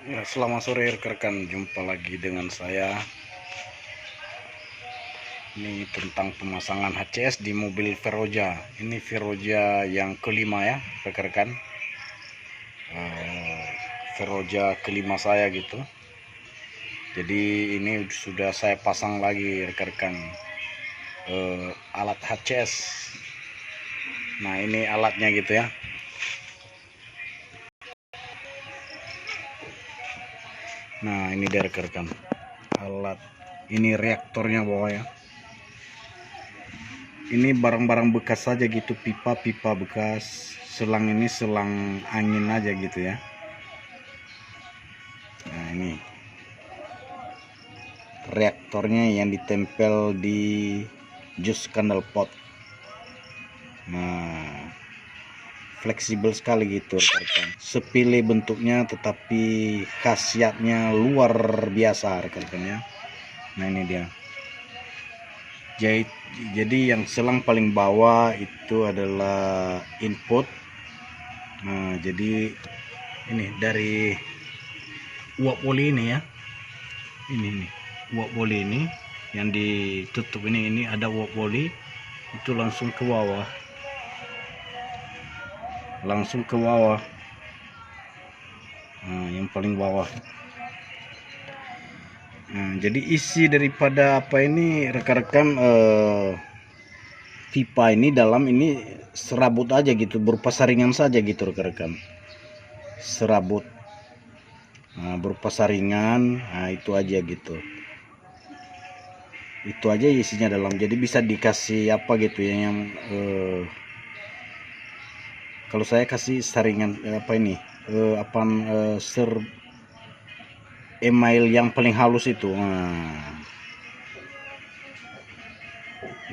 Ya, selamat sore rekan-rekan, jumpa lagi dengan saya. Ini tentang pemasangan HCS di mobil Veroja. Ini Veroja yang kelima ya rekan-rekan. Veroja kelima saya gitu. Jadi ini sudah saya pasang lagi rekan-rekan, alat HCS. Nah ini alatnya gitu ya. Nah ini dari rekan-rekan alat, ini reaktornya bawah ya. Ini barang-barang bekas saja gitu, pipa-pipa bekas, selang ini selang angin aja gitu ya. Nah ini reaktornya yang ditempel di jus candle pot. Nah fleksibel sekali gitu rekan-rekan, sepilih bentuknya tetapi khasiatnya luar biasa rekan-rekan ya. Nah ini dia. Jadi yang selang paling bawah itu adalah input. Nah jadi ini dari uap oli ini ya, ini uap oli ini yang ditutup, ini ada uap oli itu langsung ke bawah, nah yang paling bawah. Nah, jadi isi daripada apa ini rekan-rekan, pipa ini dalam ini serabut aja gitu, berupa saringan saja gitu rekan-rekan, serabut. Nah, berupa saringan, nah itu aja gitu, itu aja isinya dalam. Jadi bisa dikasih apa gitu ya, yang kalau saya kasih saringan apa ini, email yang paling halus itu. Nah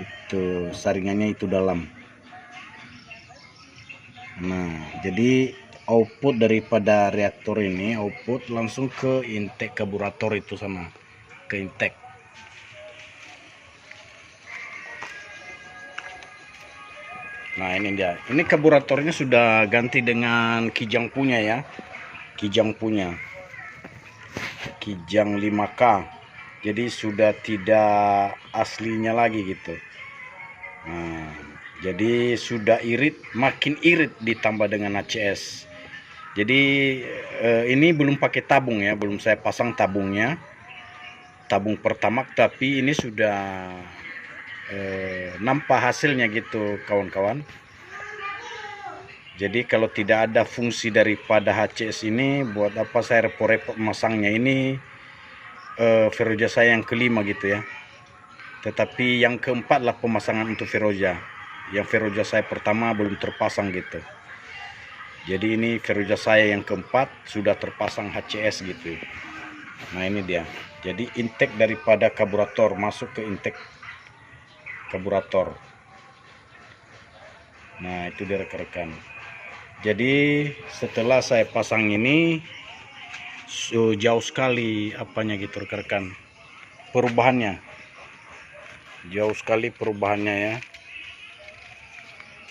itu saringannya itu dalam. Nah jadi output daripada reaktor ini, output langsung ke intake karburator itu sana, ke intake. Nah ini dia, ini karburatornya sudah ganti dengan kijang punya ya, kijang 5K, jadi sudah tidak aslinya lagi gitu. Nah jadi sudah irit, makin irit ditambah dengan HCS. Jadi ini belum pakai tabung ya, belum saya pasang tabungnya, tabung pertama, tapi ini sudah nampak hasilnya gitu kawan-kawan. Jadi kalau tidak ada fungsi daripada HCS ini, buat apa saya repot-repot masangnya. Ini Veroja saya yang kelima gitu ya, tetapi yang keempat lah pemasangan untuk Veroja. Yang Veroja saya pertama belum terpasang gitu. Jadi ini Veroja saya yang keempat sudah terpasang HCS gitu. Nah ini dia, jadi intake daripada karburator masuk ke intake karburator. Nah itu dia rekan-rekan. Jadi setelah saya pasang ini, jauh sekali apanya gitu rekan-rekan, perubahannya jauh sekali perubahannya ya.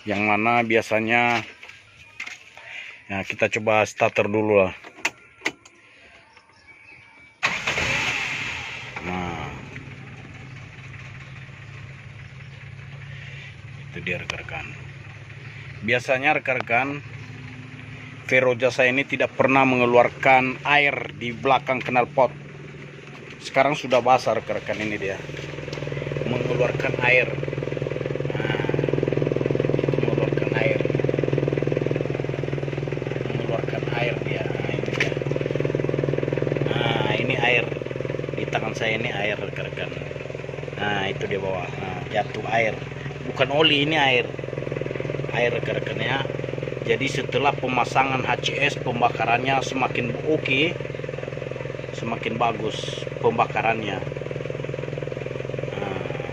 Yang mana biasanya, nah kita coba starter dulu lah. Nah itu dia rekan-rekan. Biasanya rekan-rekan, Veroja saya ini tidak pernah mengeluarkan air di belakang knalpot. Sekarang sudah basah rekan-rekan, ini dia mengeluarkan air. Nah, mengeluarkan air dia. Nah, ini dia. Nah, ini air di tangan saya, ini air rekan-rekan. Nah, itu di bawah. Nah, jatuh air. Bukan oli, ini air rekan-rekannya. Jadi setelah pemasangan HCS, pembakarannya semakin oke, semakin bagus pembakarannya. Nah,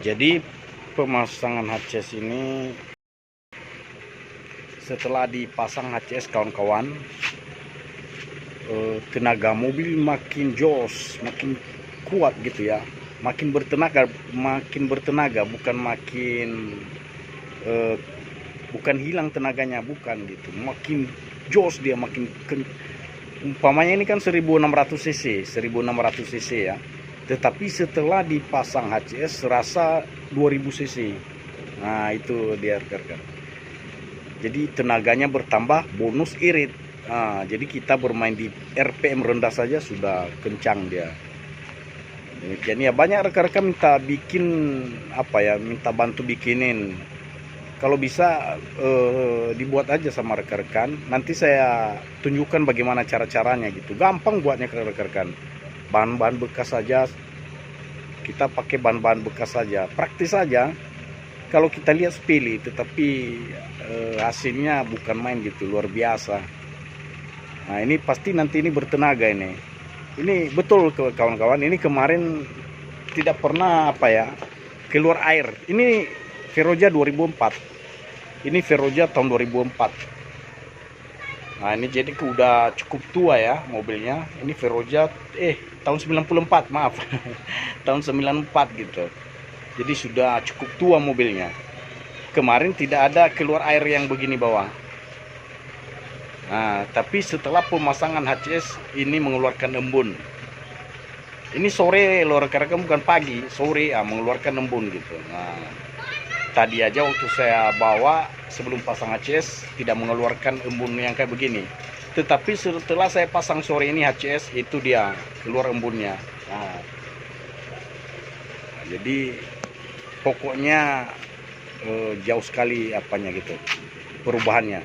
jadi pemasangan HCS ini, setelah dipasang HCS kawan-kawan, tenaga mobil makin jos, makin kuat gitu ya, makin bertenaga, bukan makin bukan hilang tenaganya, bukan gitu, makin jos dia, makin umpamanya ini kan 1600 cc 1600 cc ya, tetapi setelah dipasang HCS serasa 2000 cc. Nah itu dia rekan-rekan, jadi tenaganya bertambah bonus irit. Nah, jadi kita bermain di RPM rendah saja sudah kencang dia. Demikian ya, banyak rekan-rekan minta bikin apa ya, minta bantu bikinin. Kalau bisa dibuat aja sama rekan-rekan, nanti saya tunjukkan bagaimana cara-caranya gitu. Gampang buatnya rekan-rekan. Bahan-bahan bekas saja, kita pakai bahan-bahan bekas saja, praktis saja. Kalau kita lihat sepele, tetapi hasilnya bukan main gitu, luar biasa. Nah ini pasti nanti ini bertenaga ini. Ini betul kawan-kawan, ini kemarin tidak pernah apa ya, keluar air. Ini Veroja 2004. Ini Veroja tahun 2004. Nah, ini jadi udah cukup tua ya mobilnya. Ini Veroja tahun 94, maaf. Tahun 94 gitu. Jadi sudah cukup tua mobilnya. Kemarin tidak ada keluar air yang begini bawah. Nah, tapi setelah pemasangan HCS ini mengeluarkan embun. Ini sore loh rekan-rekan, bukan pagi, sore mengeluarkan embun gitu. Nah, tadi aja waktu saya bawa sebelum pasang HCS tidak mengeluarkan embun yang kayak begini. Tetapi setelah saya pasang sore ini HCS, itu dia keluar embunnya. Nah, jadi pokoknya jauh sekali apanya gitu perubahannya.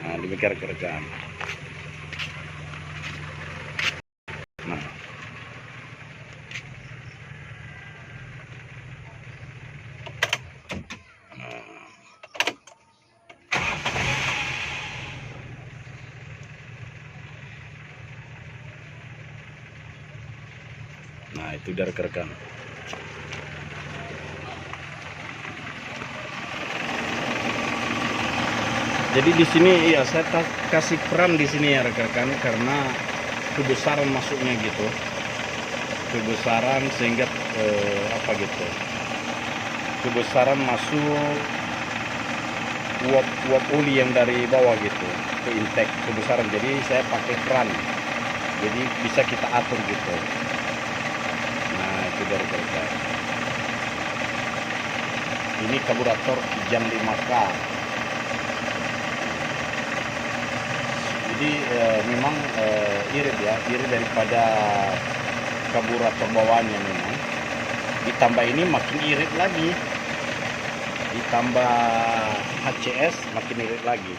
Nah, demikian rekan-rekan. Nah, itu dari rekan-rekan. Jadi di sini ya saya kasih peran di sini ya rekan-rekan, karena kebesaran masuknya gitu, kebesaran sehingga apa gitu, kebesaran masuk uap oli yang dari bawah gitu ke intake kebesaran. Jadi saya pakai peran, jadi bisa kita atur gitu. Nah itu dari rekan-rekan. Ini karburator jam 5K. Jadi memang irit ya, irit daripada karburator bawaannya memang. Ditambah ini makin irit lagi, ditambah HCS makin irit lagi.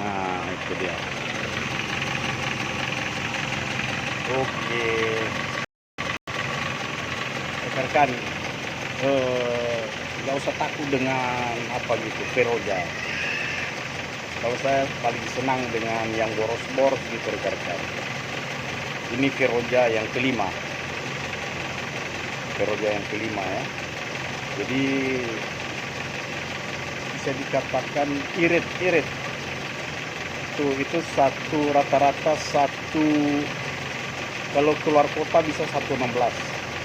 Nah itu dia. Oke rekan-rekan, nggak usah takut dengan apa gitu Veroja. Kalau saya paling senang dengan yang boros-boros gitu rekan-rekan. Ini Veroja yang kelima. Veroja yang kelima ya. Jadi bisa dikatakan irit-irit. Itu satu rata-rata satu, kalau keluar kota bisa 116.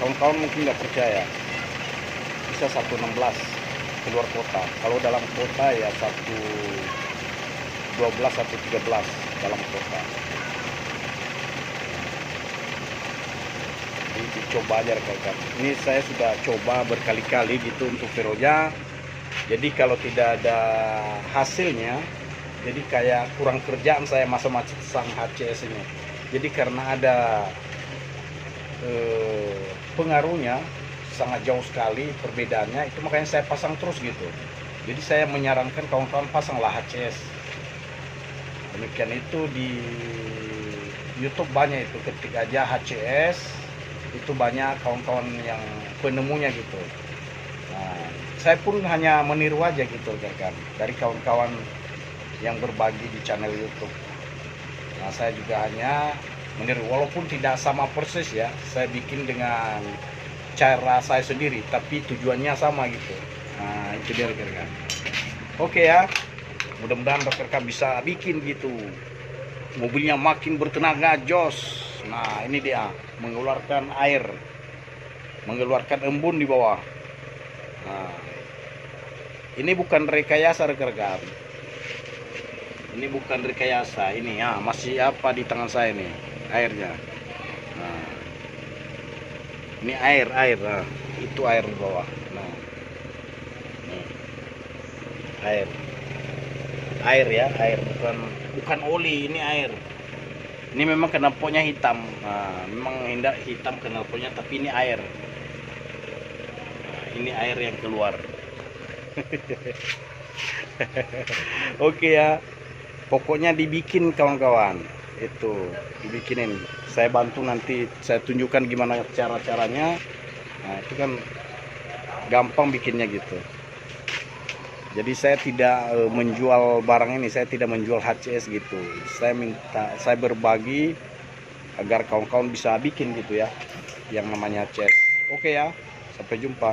Kawan-kawan mungkin nggak percaya. Bisa 116 keluar kota. Kalau dalam kota ya 12 atau 13 dalam kota. Ini dicoba aja rekan-rekan. Ini saya sudah coba berkali-kali gitu untuk Veroja. Jadi kalau tidak ada hasilnya, jadi kayak kurang kerjaan saya masa-masa sang HCS ini. Jadi karena ada pengaruhnya sangat jauh sekali perbedaannya, itu makanya saya pasang terus gitu. Jadi saya menyarankan kawan-kawan pasanglah HCS. Demikian itu di YouTube banyak itu, ketik aja HCS, itu banyak kawan-kawan yang penemunya gitu. Nah, saya pun hanya meniru aja gitu kan, dari kawan-kawan yang berbagi di channel YouTube. Nah, saya juga hanya meniru, walaupun tidak sama persis ya, saya bikin dengan cara saya sendiri, tapi tujuannya sama gitu. Nah, itu dia rekan-rekan. Oke ya. Mudah-mudahan rekan-rekan bisa bikin gitu. Mobilnya makin bertenaga, jos. Nah ini dia, mengeluarkan air, mengeluarkan embun di bawah. Nah, ini bukan rekayasa rekan-rekan. Ini bukan rekayasa, ini ya masih apa di tangan saya nih airnya. Nah, ini air, nah, itu air di bawah. Nah, nih, air ya, air bukan oli, ini air. Ini memang knalpotnya hitam, nah, memang hendak hitam knalpotnya, tapi ini air. Nah, ini air yang keluar. Oke ya. Pokoknya dibikin kawan-kawan, itu dibikinin. Saya bantu nanti, saya tunjukkan gimana cara-caranya. Nah itu kan gampang bikinnya gitu. Jadi saya tidak menjual barang ini, saya tidak menjual HCS gitu. Saya berbagi agar kawan-kawan bisa bikin gitu ya, yang namanya HCS. Oke ya, sampai jumpa.